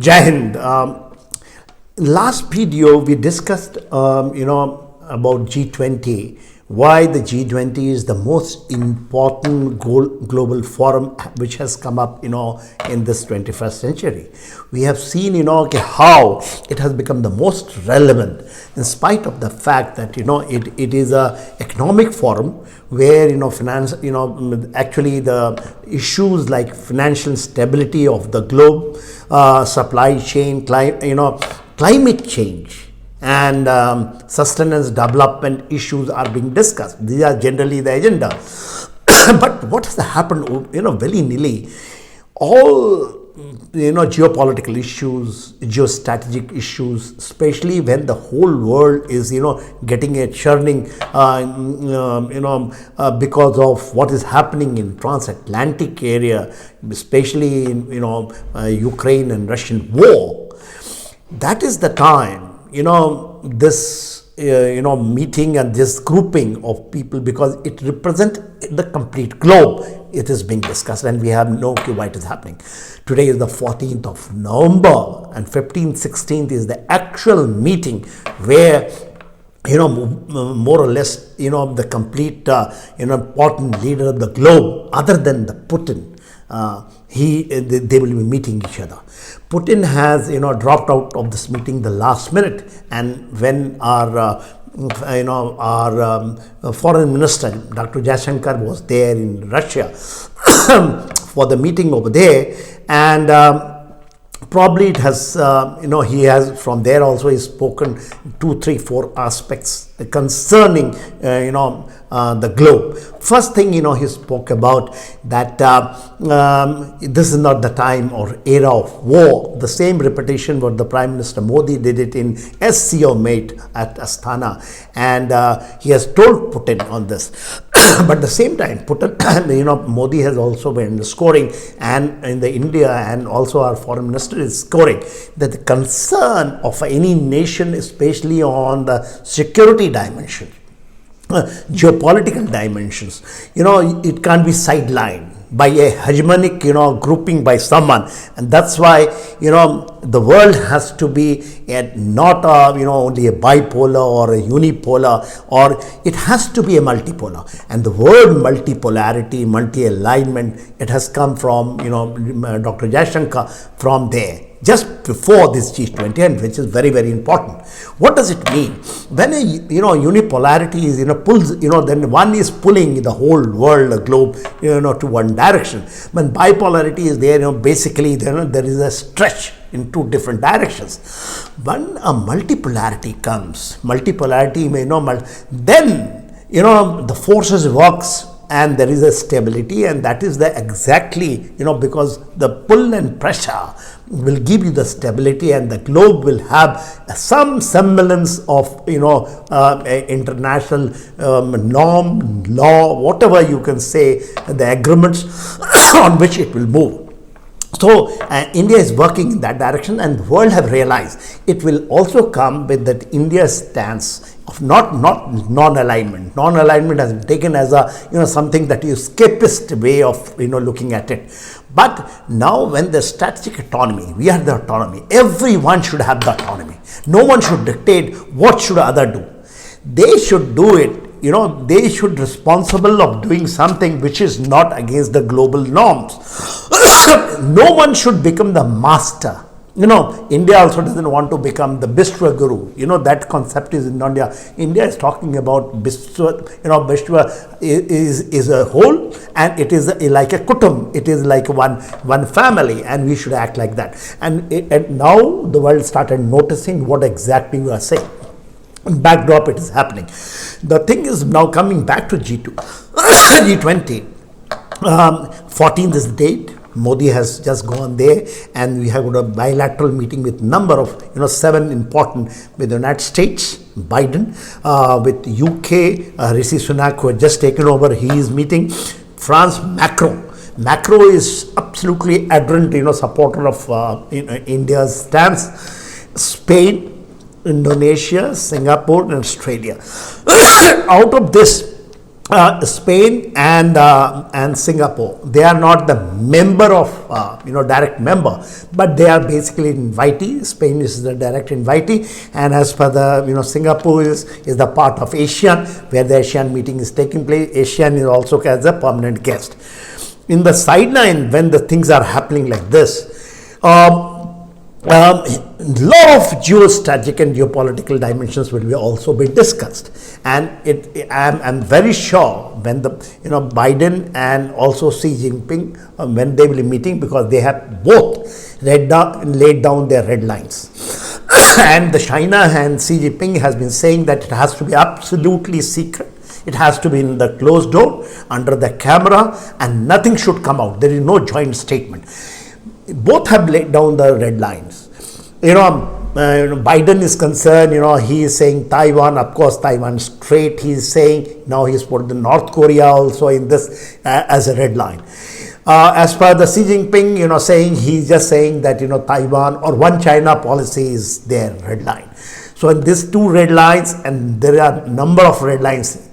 Jai Hind. Last video we discussed, about G20, why the G20 is the most important global forum which has come up, in this 21st century. We have seen, how it has become the most relevant in spite of the fact that, it is a economic forum where, finance, actually the issues like financial stability of the globe, supply chain, climate change and sustenance development issues are being discussed. These are generally the agenda. But what has happened, willy-nilly, all geopolitical issues, geostrategic issues, especially when the whole world is, getting a churning, because of what is happening in transatlantic area, especially in, Ukraine and Russian war. That is the time, this meeting and this grouping of people, because it represents the complete globe. It is being discussed and we have no clue why it is happening. Today is the 14th of November and 15th, 16th is the actual meeting where, more or less, the complete, important leader of the globe, other than the Putin, they will be meeting each other. Putin has, dropped out of this meeting the last minute, and when our foreign minister, Dr. Jaishankar, was there in Russia for the meeting over there, and probably it has, he has from there also he's spoken 2, 3, 4 aspects concerning, the globe. First thing, he spoke about that this is not the time or era of war. The same repetition what the Prime Minister Modi did it in SCO Mate at Astana, and he has told Putin on this. But at the same time, Putin, Modi has also been scoring, and in the India and also our foreign minister is scoring that the concern of any nation, especially on the security dimension, geopolitical dimensions, it can't be sidelined by a hegemonic, grouping by someone, and that's why, the world has to be not only a bipolar or a unipolar, or it has to be a multipolar. And the word multipolarity, multi-alignment, it has come from, Dr. Jaishankar from there, just before this G20, and which is very, very important. What does it mean? When a unipolarity is pulls, then one is pulling the whole world, the globe, to one direction. When bipolarity is there, basically there is a stretch in 2 different directions. When a multipolarity comes, then the forces works and there is a stability, and that is the exactly, because the pull and pressure will give you the stability, and the globe will have some semblance of, international norm, law, whatever you can say, the agreements on which it will move. So India is working in that direction, and the world have realized it will also come with that India's stance of not non-alignment. Non-alignment has been taken as a something that is escapist way of looking at it. But now when the strategic autonomy, we have the autonomy. Everyone should have the autonomy. No one should dictate what should other do. They should do it. They should responsible of doing something which is not against the global norms. No one should become the master. India also doesn't want to become the Bishwa Guru. That concept is in India. India is talking about Bishwa. Bishwa is a whole, and it is like a kutum. It is like one family, and we should act like that. And now the world started noticing what exactly we are saying. Backdrop, it is happening. The thing is now coming back to G20. 14th is the date. Modi has just gone there, and we have got a bilateral meeting with number of 7 important, with the United States, Biden, with UK, Rishi Sunak, who had just taken over, he is meeting. France, Macron is absolutely adherent, supporter of India's stance. Spain, Indonesia, Singapore and Australia. Out of this, Spain and Singapore. They are not the member of direct member, but they are basically invitee. Spain is the direct invitee, and as per the Singapore is the part of ASEAN where the ASEAN meeting is taking place. ASEAN is also as a permanent guest. In the sideline, when the things are happening like this, lot of geostrategic and geopolitical dimensions will be also be discussed, and I'm very sure when the Biden and also Xi Jinping when they will be meeting, because they have both laid down their red lines. And the China and Xi Jinping has been saying that it has to be absolutely secret. It has to be in the closed door, under the camera, and nothing should come out. There is no joint statement. Both have laid down the red lines. Biden is concerned, he is saying Taiwan, of course, Taiwan straight, he is saying. Now he's put the North Korea also in this as a red line. As per the Xi Jinping, saying, he's just saying that, Taiwan or one China policy is their red line. So in these two red lines, and there are number of red lines,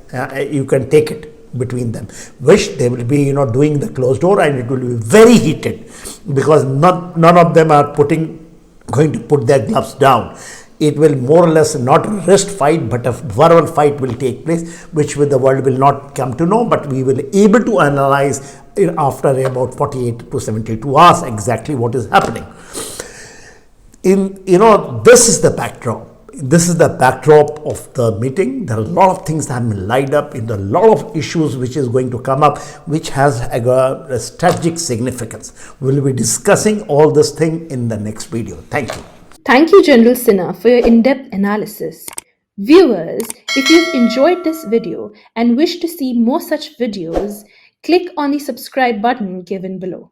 you can take it between them, which they will be doing the closed door, and it will be very heated, because none of them are going to put their gloves down. It will more or less not a wrist fight, but a verbal fight will take place, which the world will not come to know, but we will be able to analyze after about 48 to 72 hours exactly what is happening. This is the backdrop. This is the backdrop of the meeting. There are a lot of things that have been lined up, in a lot of issues which is going to come up, which has a strategic significance. We will be discussing all this thing in the next video. Thank you. Thank you, General Sinha, for your in-depth analysis. Viewers, if you've enjoyed this video and wish to see more such videos, click on the subscribe button given below.